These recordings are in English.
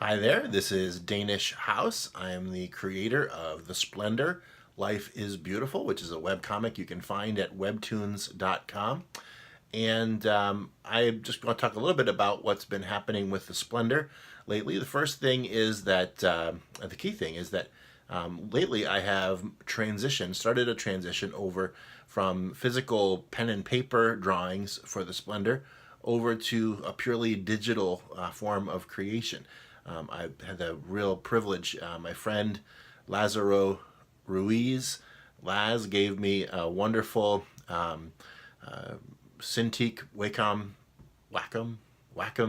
Hi there, this is Danish House. I am the creator of the Splendor, Life is Beautiful, which is a webcomic you can find at webtoons.com. And I just want to talk a little bit about what's been happening with the Splendor lately. The first thing is that, the key thing is that lately I have started a transition over from physical pen and paper drawings for the Splendor over to a purely digital form of creation. I had the real privilege. My friend Lazaro Ruiz, Laz, gave me a wonderful Cintiq Wacom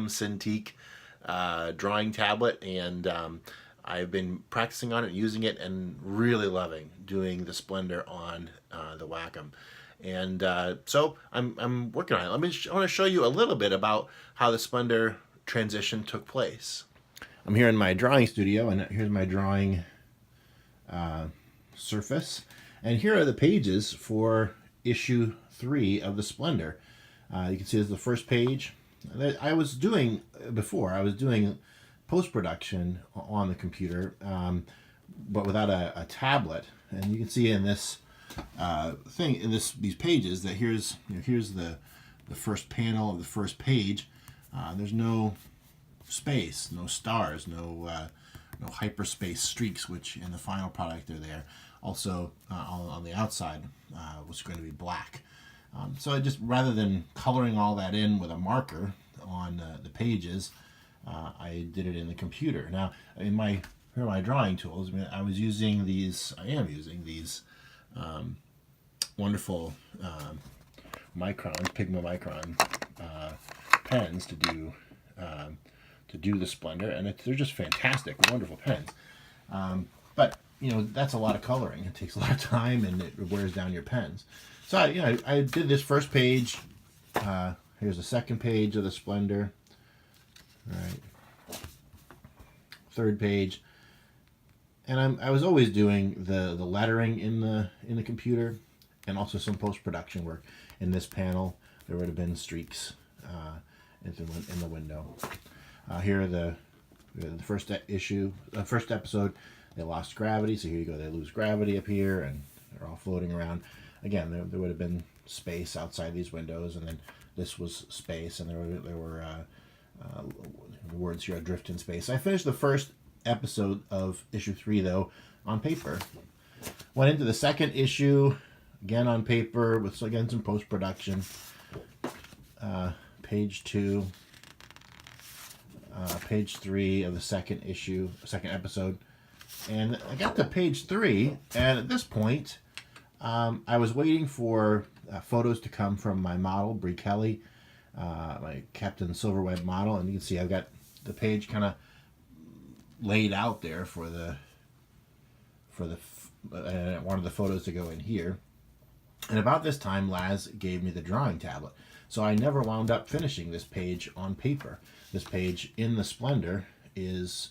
Cintiq drawing tablet, and I've been practicing on it, using it, and really loving doing the Splendor on the Wacom. And so I'm working on it. I want to show you a little bit about how the Splendor transition took place. I'm here in my drawing studio, and here's my drawing surface. And here are the pages for issue 3 of the Splendor. You can see this is the first page. I was doing post-production on the computer, but without a tablet. And you can see in this these pages that here's the first panel of the first page. There's no space, no stars, no hyperspace streaks, which in the final product are there. Also on the outside was going to be black. So I just, rather than coloring all that in with a marker on the pages, I did it in the computer. Now, here are my drawing tools. I am using these wonderful Pigma Micron pens to do the Splendor, and they're just fantastic, wonderful pens. But that's a lot of coloring. It takes a lot of time, and it wears down your pens. So I did this first page. Here's the second page of the Splendor. All right. Third page. And I was always doing the lettering in the computer, and also some post-production work. In this panel, there would have been streaks in the window. Here are the first episode. They lost gravity, so here you go. They lose gravity up here, and they're all floating around. Again, there would have been space outside these windows, and then this was space, and there were words here, adrift in space. I finished the first episode of issue 3, though, on paper. Went into the second issue, again on paper, with again some post-production. Page 2, page 3 of the second episode. And I got to page 3, and at this point, I was waiting for photos to come from my model, Brie Kelly, my Captain Silverweb model, and you can see I've got the page kind of laid out there for I wanted the photos to go in here. And about this time, Laz gave me the drawing tablet, so I never wound up finishing this page on paper. This page in the Splendor is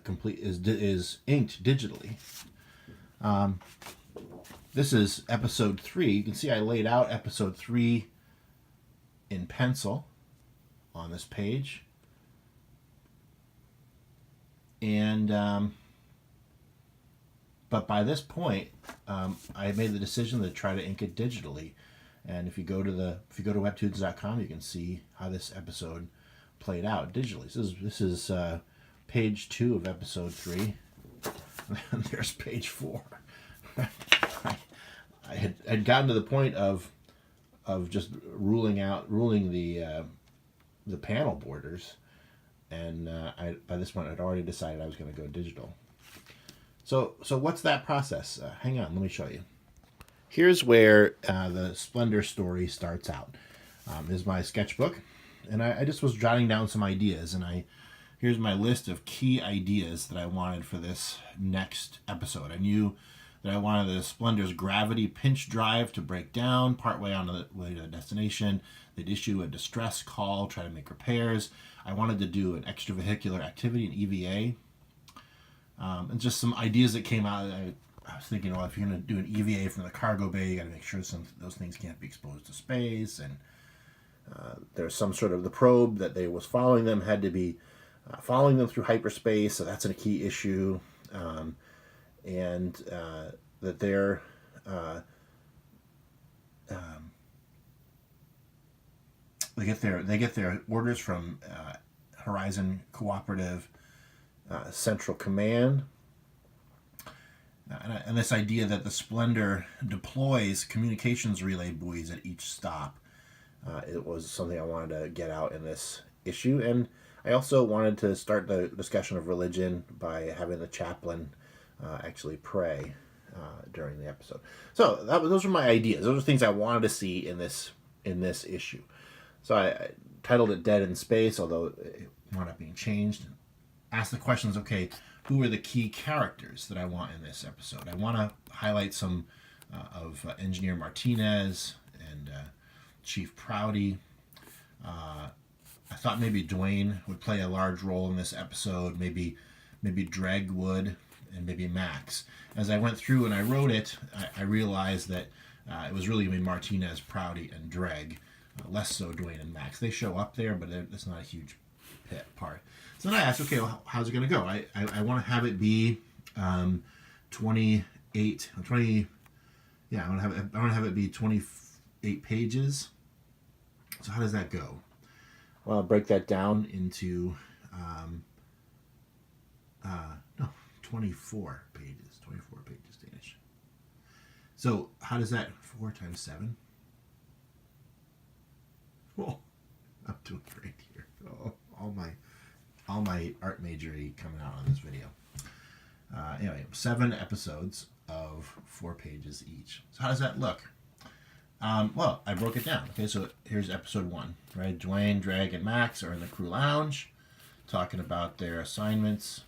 complete, is inked digitally. This is episode 3. You can see I laid out episode 3 in pencil on this page. And but by this point, I made the decision to try to ink it digitally. And if you go to webtoons.com, you can see how this episode played out digitally. So this is page 2 of episode 3. And there's page 4. I had gotten to the point of just ruling the panel borders, and by this point I'd already decided I was going to go digital. So what's that process? Hang on, let me show you. Here's where the Splendor story starts out. This is my sketchbook, and I just was jotting down some ideas, and here's my list of key ideas that I wanted for this next episode. I knew that I wanted the Splendor's gravity pinch drive to break down partway on the way to the destination. They'd issue a distress call, try to make repairs. I wanted to do an extravehicular activity, an EVA. And just some ideas that came out. I was thinking, well, if you're going to do an EVA from the cargo bay, you got to make sure those things can't be exposed to space. And there's some sort of the probe that they was following them had to be following them through hyperspace, so that's a key issue, and that they're they get their orders from Horizon Cooperative Central Command. And this idea that the Splendor deploys communications relay buoys at each stop, it was something I wanted to get out in this issue. And I also wanted to start the discussion of religion by having the chaplain actually pray during the episode. So those were my ideas. Those are things I wanted to see in this issue. So I titled it Dead in Space, although it wound up being changed. Ask the questions, okay, who are the key characters that I want in this episode? I want to highlight some of Engineer Martinez and Chief Prouty. I thought maybe Dwayne would play a large role in this episode. Maybe Dreg would, and maybe Max. As I went through and I wrote it, I realized that it was really going to be Martinez, Prouty, and Dreg. Less so Dwayne and Max. They show up there, but it's not a huge part. So then I asked, okay, well, how's it going to go? I want to have it be 28, 20. Yeah, I want to have it be 28 pages. So how does that go? Well, I'll break that down into 24 pages. 24 pages, Danish. So how does that 4 times 7? Oh, I'm doing great here. Oh, all my art majory coming out on this video. Anyway, 7 episodes of 4 pages each. So how does that look? Well, I broke it down. Okay, so here's episode 1, right? Dwayne, Dreg, and Max are in the crew lounge talking about their assignments.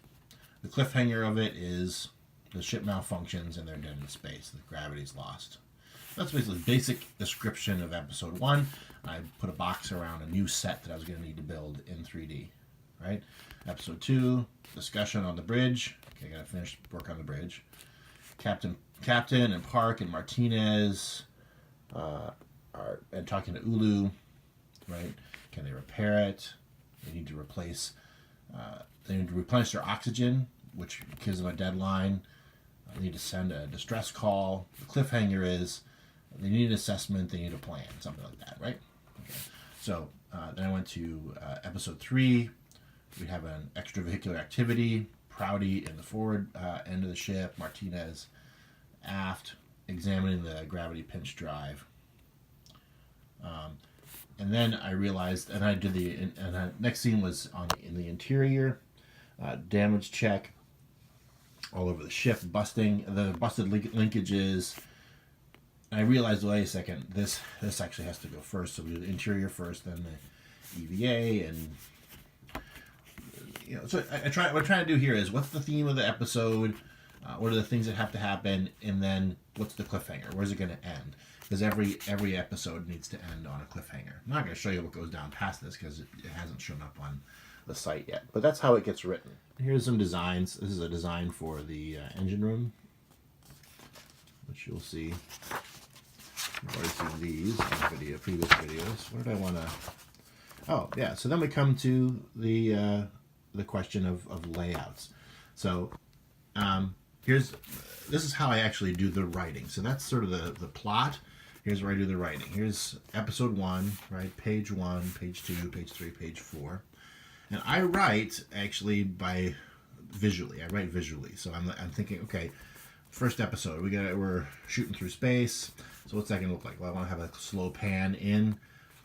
The cliffhanger of it is the ship malfunctions and they're dead in space. The gravity's lost. That's basically basic description of episode 1. I put a box around a new set that I was going to need to build in 3D, right? Episode 2, discussion on the bridge. Okay, I got to finish work on the bridge. Captain and Park and Martinez are talking to Ulu, right? Can they repair it? They need to replace. They need to replenish their oxygen, which gives them a deadline. They need to send a distress call. The cliffhanger is they need an assessment. They need a plan, something like that, right? Okay. So then I went to episode 3. We have an extravehicular activity. Prouty in the forward end of the ship. Martinez aft, examining the gravity pinch drive. And then I realized, and I did the next scene was in the interior, damage check all over the ship, busted linkages. And I realized, wait a second, this actually has to go first. So we do the interior first, then the EVA, and So what I'm trying to do here is, what's the theme of the episode? What are the things that have to happen, and then what's the cliffhanger? Where's it going to end? Because every episode needs to end on a cliffhanger. I'm not going to show you what goes down past this because it hasn't shown up on the site yet. But that's how it gets written. Here's some designs. This is a design for the engine room, which you'll see. You've already seen these in previous videos. What did I want to... Oh, yeah. So then we come to the question of layouts. So this is how I actually do the writing. So that's sort of the plot. Here's where I do the writing. Here's episode 1, right? Page 1, page 2, page 3, page 4. And I write actually visually. I write visually. So I'm thinking, okay, first episode, we're shooting through space. So what's that going to look like? Well, I want to have a slow pan in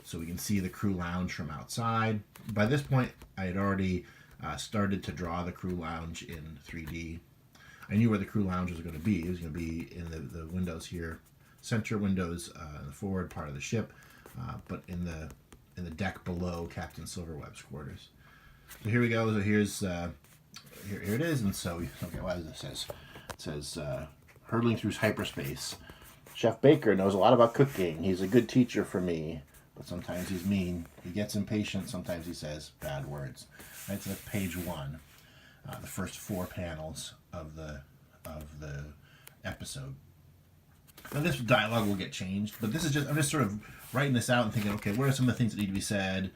so we can see the crew lounge from outside. By this point, I had already started to draw the crew lounge in 3D. I knew where the crew lounge was going to be. It was going to be in the windows here, center windows in the forward part of the ship, but in the deck below Captain Silverweb's quarters. So here we go. So here's here it is. And so, okay, what does it say? It says hurtling through hyperspace. Chef Baker knows a lot about cooking. He's a good teacher for me, but sometimes he's mean. He gets impatient. Sometimes he says bad words. Right, so that's page 1. The first 4 panels of the episode. Now this dialogue will get changed, but this is just, I'm just sort of writing this out and thinking, okay, what are some of the things that need to be said?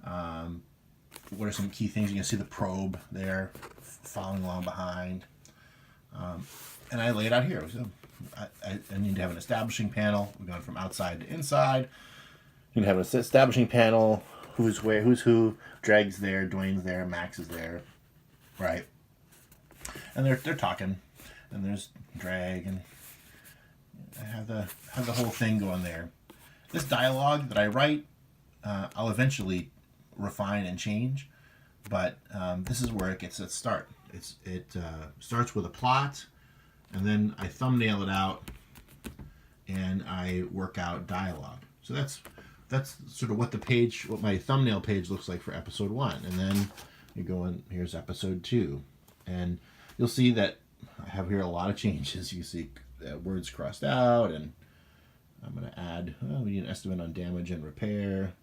What are some key things? You can see the probe there following along behind. And I lay it out here. So I need to have an establishing panel. We're going from outside to inside. You can have an establishing panel. Who's where, who's who. Dreg's there, Dwayne's there, Max is there. Right? And they're talking. And there's Dreg, and I have the whole thing going there. This dialogue that I write, I'll eventually refine and change, but this is where it gets its start. It starts with a plot, and then I thumbnail it out, and I work out dialogue. So that's sort of what my thumbnail page looks like for episode 1, and then you go in. Here's episode 2, and you'll see that I have here a lot of changes. You see words crossed out, and I'm going to add, we need an estimate on damage and repair.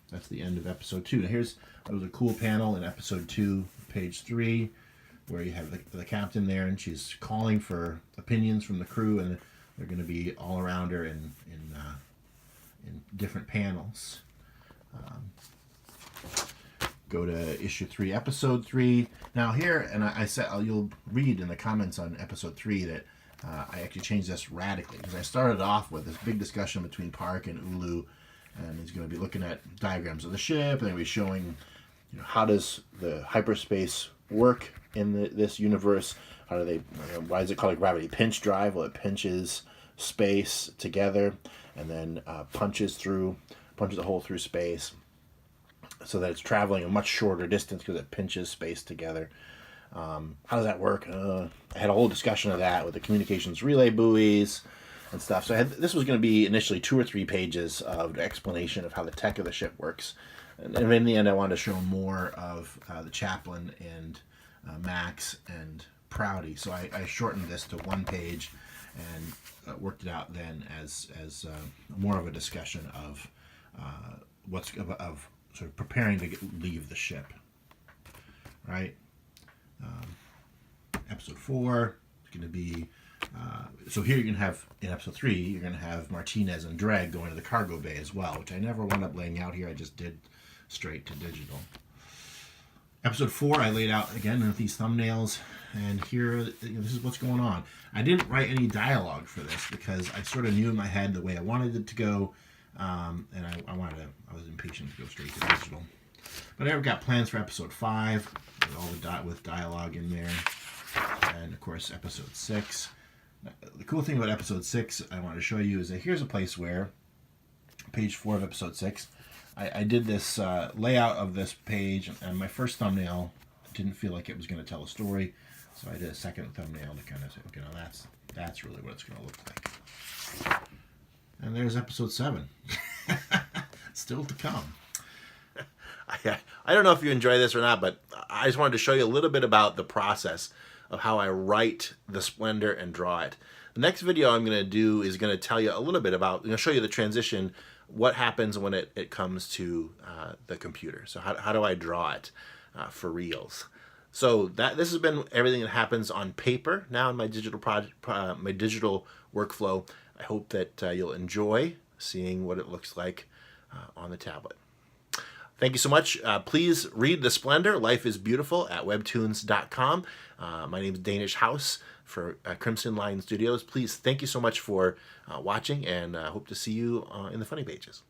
That's the end of episode 2. Now there was a cool panel in episode 2, page 3, where you have the captain there, and she's calling for opinions from the crew, and they're going to be all around her in different panels. Go to issue 3, episode 3. Now here, and I said, you'll read in the comments on episode 3 that I actually changed this radically, because I started off with this big discussion between Park and Ulu, and he's going to be looking at diagrams of the ship, and he'll be showing, how does the hyperspace work in this universe? How do they? Why is it called a gravity pinch drive? Well, it pinches space together, and then punches a hole through space, so that it's traveling a much shorter distance because it pinches space together. How does that work? I had a whole discussion of that with the communications relay buoys and stuff. So this was going to be initially 2 or 3 pages of explanation of how the tech of the ship works. And in the end, I wanted to show more of the chaplain and Max and Prouty. So I shortened this to 1 page and worked it out then as more of a discussion of of sort of preparing to leave the ship. Right? Episode 4 is going to be so here you're going to have, in episode 3, you're going to have Martinez and Dreg going to the cargo bay as well, which I never wound up laying out here. I just did straight to digital. Episode 4 I laid out again with these thumbnails, and here this is what's going on. I didn't write any dialogue for this because I sort of knew in my head the way I wanted it to go, and I was impatient to go straight to digital. But I've got plans for episode 5 with all with dialogue in there, and of course episode 6. The cool thing about episode 6 I want to show you is that here's a place where, page 4 of episode 6, I did this layout of this page, and my first thumbnail didn't feel like it was going to tell a story, so I did a second thumbnail to kind of say, okay, now that's really what it's going to look like. And there's episode 7. Still to come. I don't know if you enjoy this or not, but I just wanted to show you a little bit about the process of how I write the Splendor and draw it. The next video I'm going to do is going to tell you a little bit about, show you the transition, what happens when it comes to the computer. So how do I draw it for reals? So this has been everything that happens on paper now in my digital my digital workflow. I hope that you'll enjoy seeing what it looks like on the tablet. Thank you so much. Please read The Splendor, Life is Beautiful at webtoons.com. My name is Danish House for Crimson Lion Studios. Please, thank you so much for watching, and hope to see you in the funny pages.